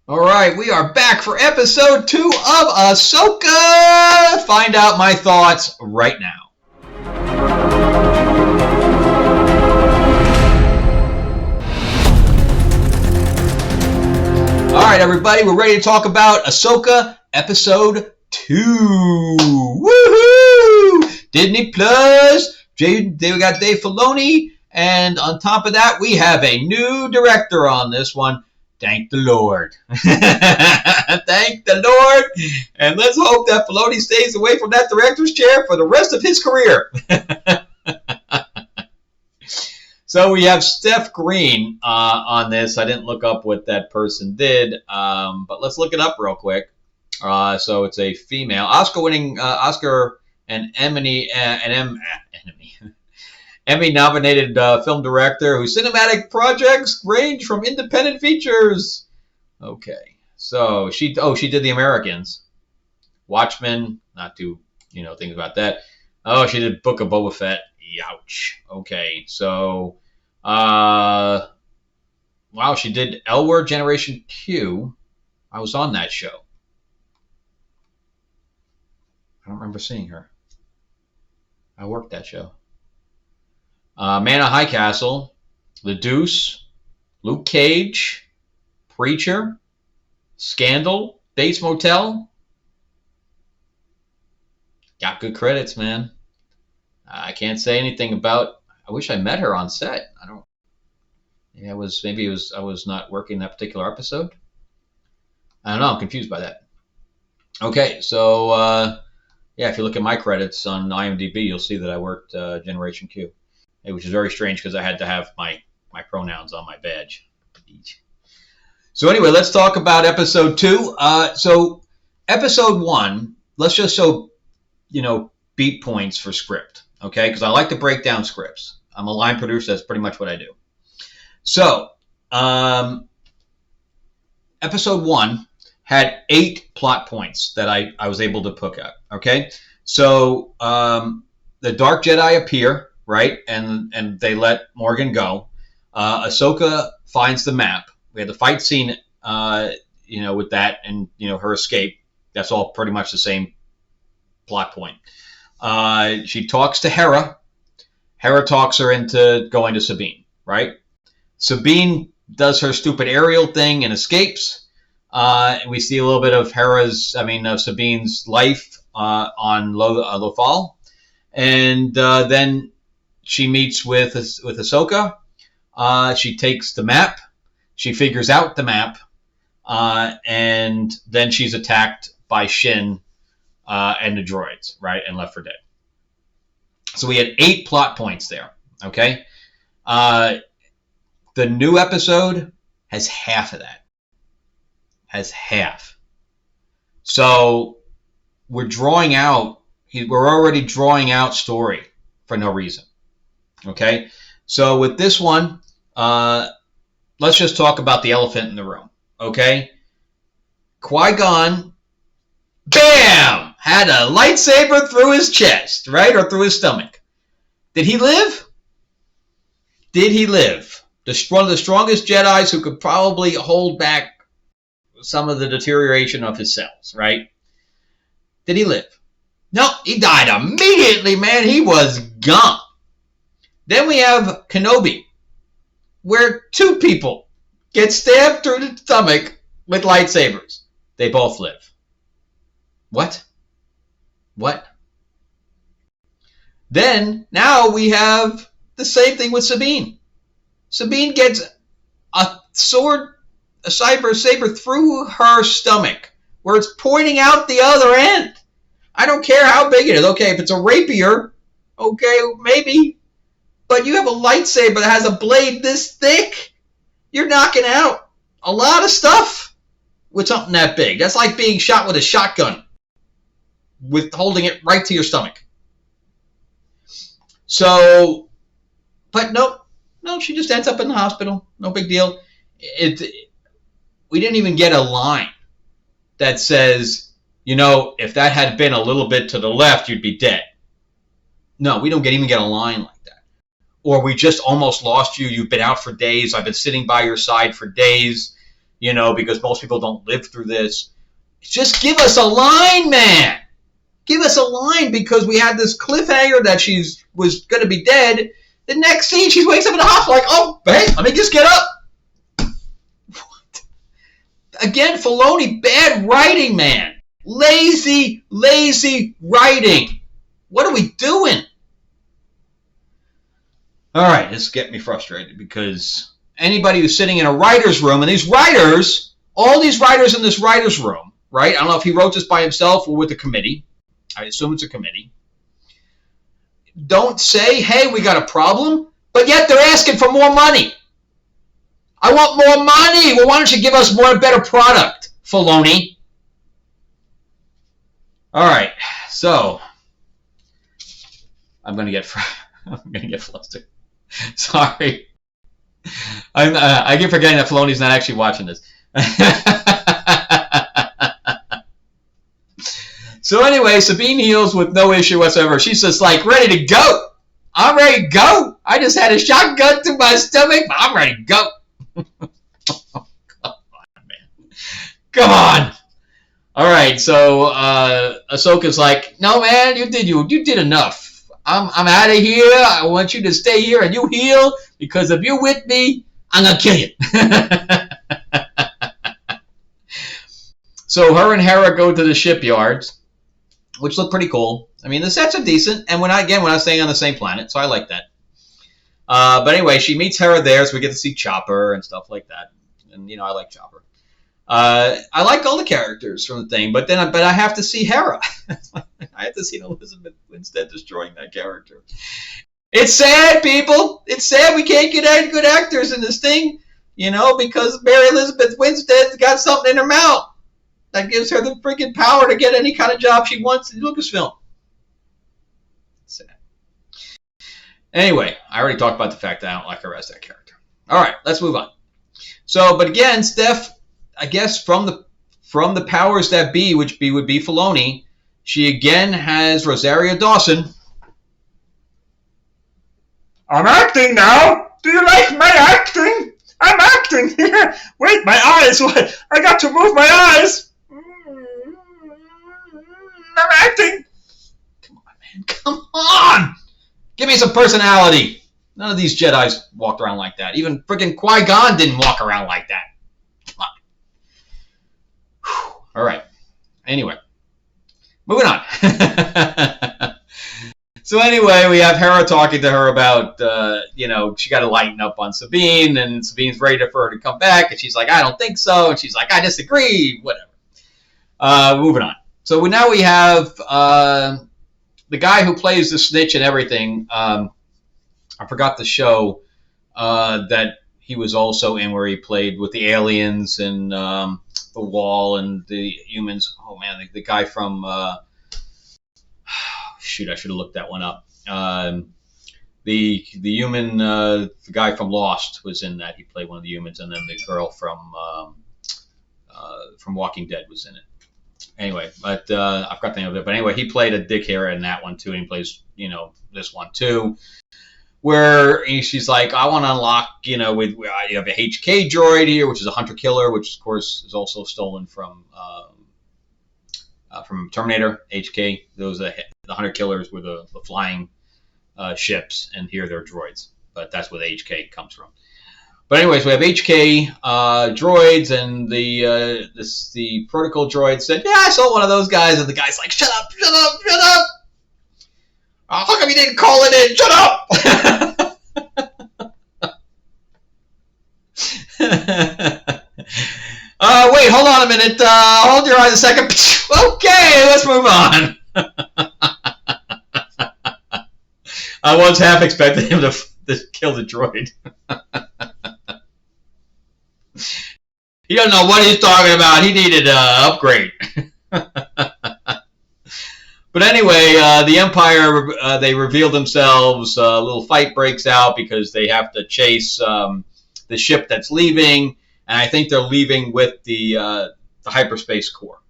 All right, we are back for episode 2 of Ahsoka. Find out my thoughts right now. All right, everybody, we're ready to talk about Ahsoka episode 2. Woohoo! Disney Plus. We got Dave Filoni, and on top of that, we have a new director on this one. Thank the Lord. Thank the Lord. And let's hope that Filoni stays away from that director's chair for the rest of his career. So we have Steph Green on this. I didn't look up what that person did, but let's look it up real quick. So it's a female Oscar-winning Oscar and Emmy-nominated film director whose cinematic projects range from independent features. Okay, so she did The Americans, Watchmen. Not too things about that. Oh, she did Book of Boba Fett. Youch. Okay, so wow, she did L Word Generation Q. I was on that show. I don't remember seeing her. I worked that show. Man of High Castle, The Deuce, Luke Cage, Preacher, Scandal, Bates Motel. Got good credits, man. I can't say anything about. I wish I met her on set. I don't. Yeah, I was not working that particular episode. I don't know. I'm confused by that. Okay, so yeah, if you look at my credits on IMDb, you'll see that I worked Generation Q. Which is very strange because I had to have my pronouns on my badge. So anyway, let's talk about episode 2. So episode 1, let's just beat points for script, okay? Because I like to break down scripts. I'm a line producer. That's pretty much what I do. So episode 1 had 8 plot points that I was able to pick up, okay? So the Dark Jedi appear. Right, and they let Morgan go. Ahsoka finds the map. We had the fight scene, with that, and her escape. That's all pretty much the same plot point. She talks to Hera. Hera talks her into going to Sabine. Right, Sabine does her stupid aerial thing and escapes. And we see a little bit of Sabine's life on Lothal, and then she meets with Ahsoka. She takes the map. She figures out the map. And then she's attacked by Shin and the droids, right? And left for dead. So we had 8 plot points there, okay? The new episode has half of that. Has half. So we're already drawing out story for no reason. Okay, so with this one, let's just talk about the elephant in the room. Okay, Qui-Gon, bam, had a lightsaber through his chest, right, or through his stomach. Did he live? Did he live? One of the strongest Jedis who could probably hold back some of the deterioration of his cells, right? Did he live? No, he died immediately, man. He was gone. Then we have Kenobi, where 2 people get stabbed through the stomach with lightsabers. They both live. What? Then, now we have the same thing with Sabine. Sabine gets a saber through her stomach, where it's pointing out the other end. I don't care how big it is. Okay, if it's a rapier, okay, maybe. But you have a lightsaber that has a blade this thick. You're knocking out a lot of stuff with something that big. That's like being shot with a shotgun with holding it right to your stomach. So, but no, she just ends up in the hospital. No big deal. We didn't even get a line that says, if that had been a little bit to the left, you'd be dead. No, we don't even get a line like that. Or we just almost lost you. You've been out for days. I've been sitting by your side for days. because most people don't live through this. Just give us a line, man. Give us a line, because we had this cliffhanger that she was going to be dead. The next scene, she wakes up in the hospital like, oh, hey, let me just get up. What? Again, Filoni, bad writing, man. Lazy writing. What are we doing? All right, this gets me frustrated, because anybody who's sitting in a writer's room, and these writers, all these writers in this writer's room, right? I don't know if he wrote this by himself or with a committee. I assume it's a committee. Don't say, hey, we got a problem, but yet they're asking for more money. I want more money. Well, why don't you give us more and better product, Filoni? All right, so I'm gonna get flustered. Sorry, I keep forgetting that Filoni's not actually watching this. So anyway, Sabine heals with no issue whatsoever. She's just like ready to go. I'm ready to go. I just had a shotgun to my stomach, but I'm ready to go. Come on, man. Come on. All right, so Ahsoka's like, no, man, you did enough. I'm out of here. I want you to stay here and you heal, because if you're with me, I'm gonna kill you. So her and Hera go to the shipyards, which look pretty cool. I mean, the sets are decent, and we're not staying on the same planet, so I like that. But anyway, she meets Hera there, so we get to see Chopper and stuff like that. And I like Chopper. I like all the characters from the thing, but I have to see Hera. I have to see Elizabeth Winstead destroying that character. It's sad, people. It's sad we can't get good actors in this thing, because Mary Elizabeth Winstead's got something in her mouth that gives her the freaking power to get any kind of job she wants in Lucasfilm. Sad. Anyway, I already talked about the fact that I don't like her as that character. All right, let's move on. So, but again, Steph, I guess from the powers that be, which would be Filoni, she again has Rosario Dawson. I'm acting now. Do you like my acting? I'm acting here. Wait, my eyes. What? I got to move my eyes. I'm acting. Come on, man. Come on. Give me some personality. None of these Jedis walked around like that. Even freaking Qui-Gon didn't walk around like that. Come on. Whew. All right. Anyway, moving on. So anyway, we have Hera talking to her about, she got to lighten up on Sabine, and Sabine's ready for her to come back, and she's like, I don't think so, and she's like, I disagree, whatever. Moving on. So now we have the guy who plays the snitch and everything. I forgot the show that he was also in, where he played with the aliens and the Wall and the humans. Oh man, the guy from shoot, I should have looked that one up. The human, the guy from Lost was in that. He played one of the humans, and then the girl from Walking Dead was in it. Anyway, but I forgot the name of it. But anyway, he played a Dick Hera in that one too, and he plays this one too, where she's like, I want to unlock, you have a HK droid here, which is a hunter killer, which of course is also stolen from Terminator. HK, those the hunter killers were the flying ships, and here they're droids, but that's where the HK comes from. But anyways, we have HK droids, and the protocol droid said, yeah, I saw one of those guys, and the guy's like, shut up, shut up, shut up. How come you didn't call it in? Shut up! Wait, hold on a minute. Hold your eyes a second. Okay, let's move on. I was half expecting him to kill the droid. He doesn't know what he's talking about. He needed an upgrade. But anyway, the Empire, they reveal themselves. A little fight breaks out because they have to chase the ship that's leaving. And I think they're leaving with the hyperspace core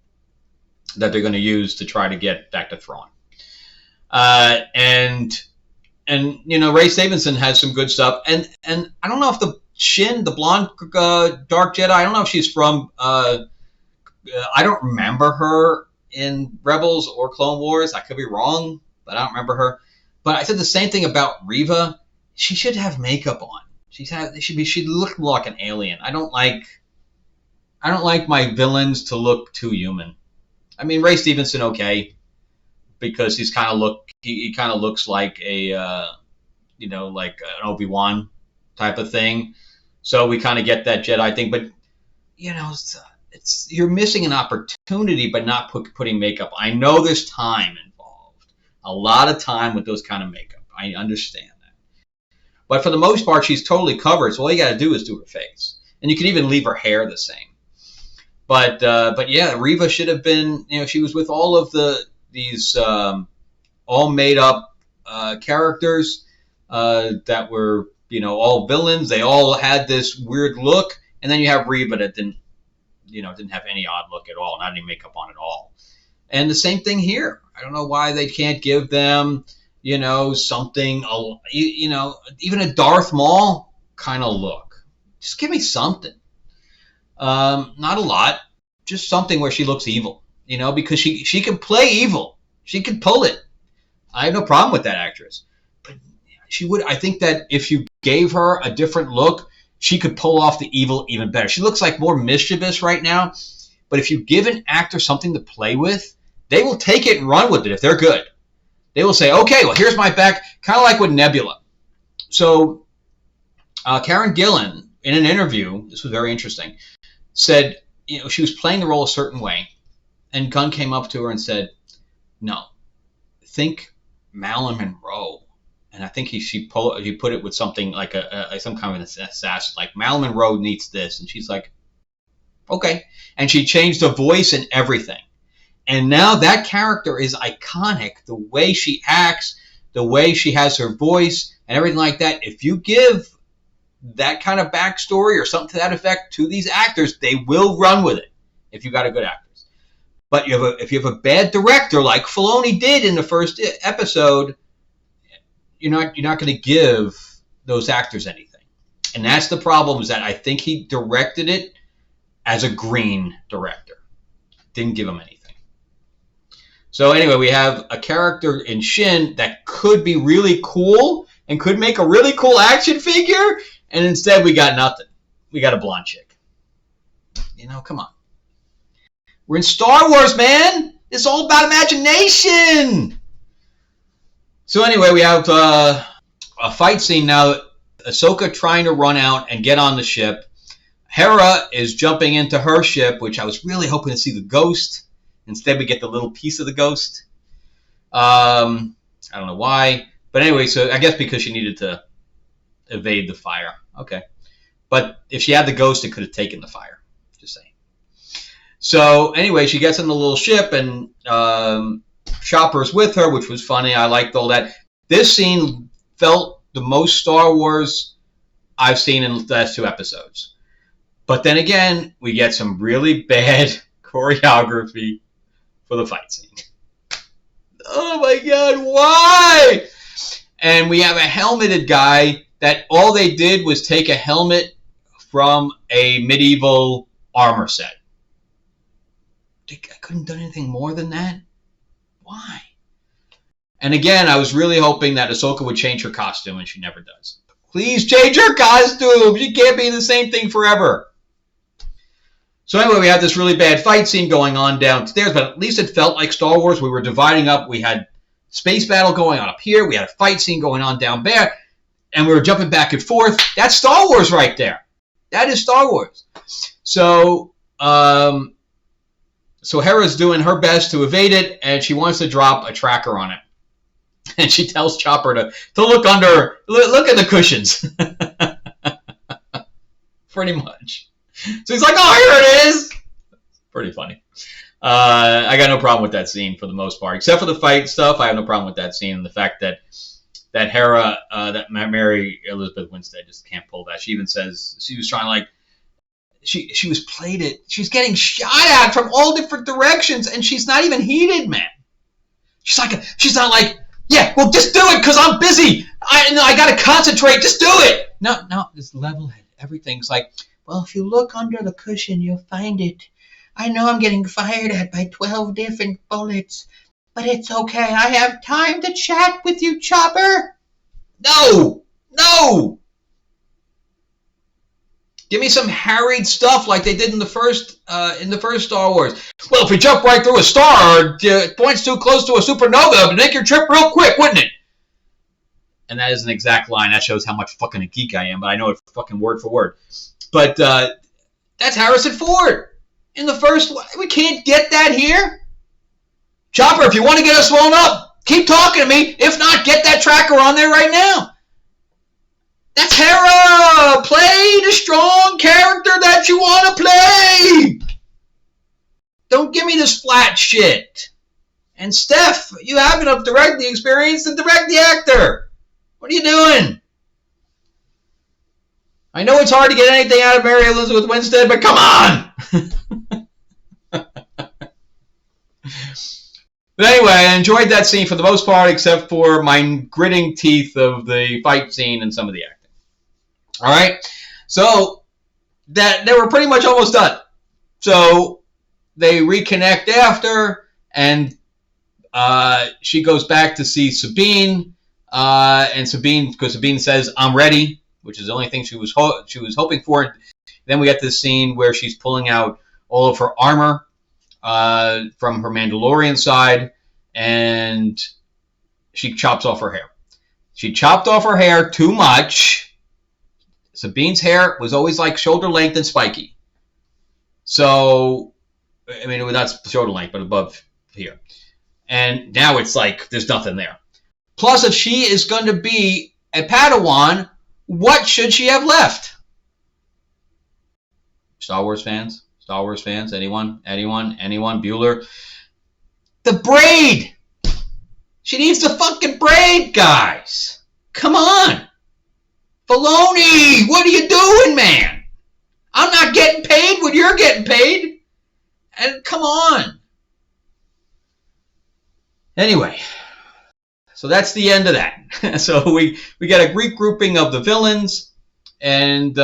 that they're going to use to try to get back to Thrawn. And Ray Stevenson has some good stuff. And I don't know if Shin, the blonde dark Jedi. I don't know if she's from. I don't remember her in Rebels or Clone Wars. I could be wrong, but I don't remember her. But I said the same thing about Reva. She should have makeup on. She look like an alien. I don't like my villains to look too human. I mean, Ray Stevenson, okay, because he kind of looks like a like an Obi-Wan type of thing. So we kind of get that Jedi thing, but you're missing an opportunity by not putting makeup. I know there's time involved, a lot of time with those kind of makeup. I understand that, but for the most part, she's totally covered. So all you got to do is do her face, and you can even leave her hair the same. But yeah, Reva should have been. She was with all of these all made up characters that were all villains. They all had this weird look, and then you have Reva that didn't have any odd look at all, not any makeup on at all. And the same thing here. I don't know why they can't give them, something, even a Darth Maul kind of look. Just give me something. Not a lot, just something where she looks evil, because she can play evil. She can pull it. I have no problem with that actress. But she would. I think that if you gave her a different look, she could pull off the evil even better. She looks like more mischievous right now, but if you give an actor something to play with, they will take it and run with it if they're good. They will say, okay, well, here's my back, kind of like with Nebula. So Karen Gillan, in an interview, this was very interesting, said she was playing the role a certain way, and Gunn came up to her and said, no, think Marilyn Monroe. And I think he put it with something like some kind of an assassin, like Marilyn Monroe needs this, and she's like, okay, and she changed the voice and everything, and now that character is iconic. The way she acts, the way she has her voice, and everything like that. If you give that kind of backstory or something to that effect to these actors, they will run with it. If you got a good actress, but if you have a bad director like Filoni did in the first episode, you're not going to give those actors anything. And that's the problem, is that I think he directed it as a green director. Didn't give him anything. So anyway, we have a character in Shin that could be really cool and could make a really cool action figure, and instead we got nothing. We got a blonde chick. Come on. We're in Star Wars, man! It's all about imagination! So anyway, we have a fight scene now. Ahsoka trying to run out and get on the ship. Hera is jumping into her ship, which I was really hoping to see the ghost. Instead, we get the little piece of the ghost. I don't know why. But anyway, so I guess because she needed to evade the fire. Okay. But if she had the ghost, it could have taken the fire. Just saying. So anyway, she gets in the little ship, and Chopper's with her, which was funny. I liked all that. This scene felt the most Star Wars I've seen in the last 2 episodes. But then again, we get some really bad choreography for the fight scene. Oh my God, why? And we have a helmeted guy that all they did was take a helmet from a medieval armor set. I couldn't have done anything more than that. Why? And again, I was really hoping that Ahsoka would change her costume, and she never does. Please change her costume. She can't be the same thing forever. So anyway, we had this really bad fight scene going on downstairs, but at least it felt like Star Wars. We were dividing up. We had space battle going on up here. We had a fight scene going on down there, and we were jumping back and forth. That's Star Wars right there. That is Star Wars. So Hera's doing her best to evade it, and she wants to drop a tracker on it. And she tells Chopper to look under, look at the cushions. Pretty much. So he's like, oh, here it is. Pretty funny. I got no problem with that scene for the most part. Except for the fight stuff, I have no problem with that scene. And the fact that Hera, that Mary Elizabeth Winstead just can't pull that. She even says, she was trying to like, she was played it. She's getting shot at from all different directions, and she's not even heated, man. She's not like, yeah, well, just do it because I'm busy. I got to concentrate. Just do it. No, it's level-headed. everything's like, well, if you look under the cushion, you'll find it. I know I'm getting fired at by 12 different bullets, but it's okay. I have time to chat with you, Chopper. No! No! Give me some harried stuff like they did in the first Star Wars. Well, if we jump right through a star, it points too close to a supernova, it would make your trip real quick, wouldn't it? And that is an exact line. That shows how much fucking a geek I am, but I know it fucking word for word. But that's Harrison Ford in the first one. We can't get that here. Chopper, if you want to get us blown up, keep talking to me. If not, get that tracker on there right now. That's Hera! Play the strong character that you want to play! Don't give me this flat shit. And Steph, you have enough directing experience to direct the actor. What are you doing? I know it's hard to get anything out of Mary Elizabeth Winstead, but come on! But anyway, I enjoyed that scene for the most part, except for my gritting teeth of the fight scene and some of the acting. All right, so that they were pretty much almost done. So they reconnect after, and she goes back to see Sabine, and because Sabine says, "I'm ready," which is the only thing she was hoping for. Then we get this scene where she's pulling out all of her armor from her Mandalorian side, and she chops off her hair. She chopped off her hair too much. Sabine's hair was always like shoulder length and spiky. So, I mean, it was not shoulder length, but above here. And now it's like there's nothing there. Plus, if she is going to be a Padawan, what should she have left? Star Wars fans? Anyone? Bueller? The braid! She needs the fucking braid, guys! Come on! Filoni, what are you doing, man? I'm not getting paid when you're getting paid. And come on. Anyway, so that's the end of that. So we got a regrouping of the villains, and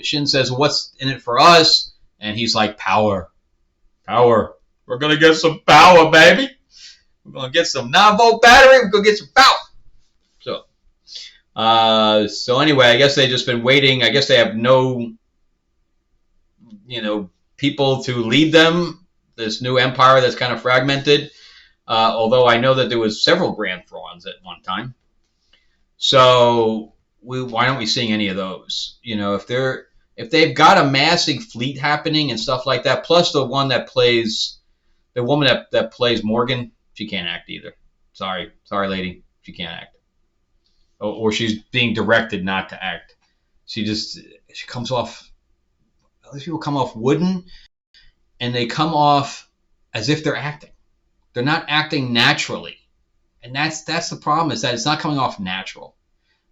Shin says, "What's in it for us?" And he's like, "Power, power. We're gonna get some power, baby. We're gonna get some 9-volt battery. We're gonna get some power." So anyway, I guess they've just been waiting. I guess they have no, people to lead them. This new empire that's kind of fragmented. Although I know that there was several Grand Thrawns at one time. So why aren't we seeing any of those? If they've got a massive fleet happening and stuff like that, plus the woman that plays Morgan, she can't act either. Sorry, lady, she can't act. Or she's being directed not to act. She comes off. These people come off wooden, and they come off as if they're acting. They're not acting naturally, and that's the problem. Is that it's not coming off natural.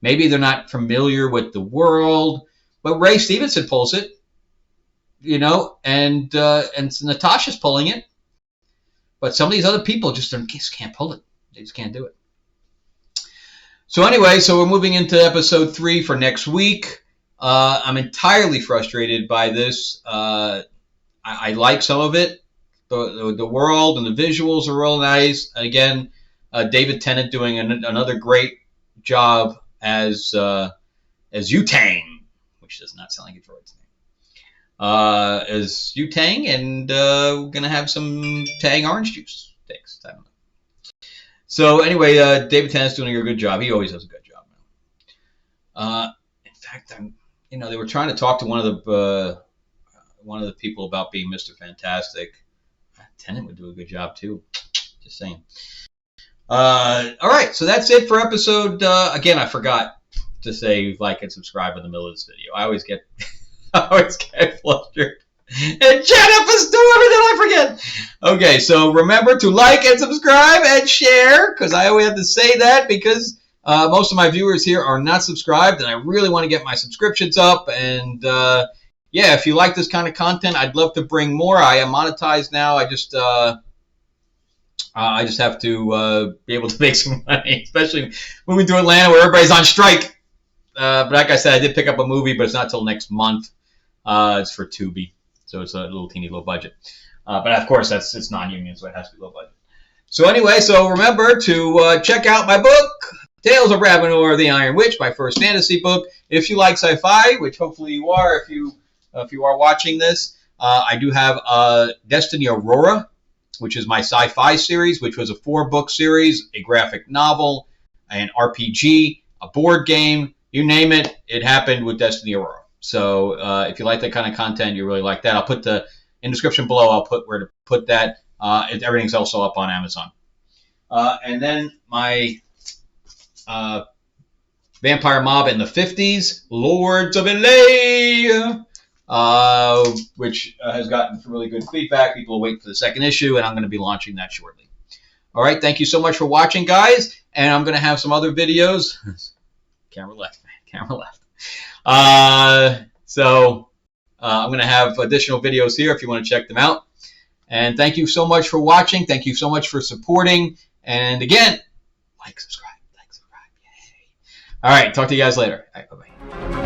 Maybe they're not familiar with the world, but Ray Stevenson pulls it, and Natasha's pulling it. But some of these other people just can't pull it. They just can't do it. So anyway, we're moving into episode 3 for next week. I'm entirely frustrated by this. I like some of it. The world and the visuals are real nice. Again, David Tennant doing another great job as Yu-Tang, which does not sound like a droid's name. As Yu-Tang, and we're going to have some Tang orange juice. Thanks. I don't know. So anyway, David Tennant's doing a good job. He always does a good job now. In fact, they were trying to talk to one of the people about being Mr. Fantastic. Tennant would do a good job too. Just saying. All right, so that's it for episode. Again, I forgot to say like and subscribe in the middle of this video. I always get flustered. And Jennifer's doing everything I forget. Okay, so remember to like and subscribe and share, because I always have to say that because most of my viewers here are not subscribed, and I really want to get my subscriptions up. And if you like this kind of content, I'd love to bring more. I am monetized now. I just have to be able to make some money, especially when we do Atlanta where everybody's on strike. But like I said, I did pick up a movie, but it's not till next month. It's for Tubi, so it's a little teeny low budget. But of course, it's non-union, so it has to be low budget. So anyway, so remember to check out my book, Tales of Ravenor the Iron Witch, my first fantasy book. If you like sci-fi, which hopefully you are, if you are watching this, I do have Destiny Aurora, which is my sci-fi series, which was a 4-book series, a graphic novel, an RPG, a board game, you name it, it happened with Destiny Aurora. So if you like that kind of content, you really like that, I'll put in the description below, I'll put where to put that. Everything's also up on Amazon. And then my Vampire Mob in the 50s, Lords of LA, which has gotten some really good feedback. People are waiting for the second issue, and I'm going to be launching that shortly. All right, thank you so much for watching, guys. And I'm going to have some other videos. Camera left. So I'm going to have additional videos here if you want to check them out. And thank you so much for watching. Thank you so much for supporting. And again, like, subscribe. Yay. All right, talk to you guys later. All right, bye-bye.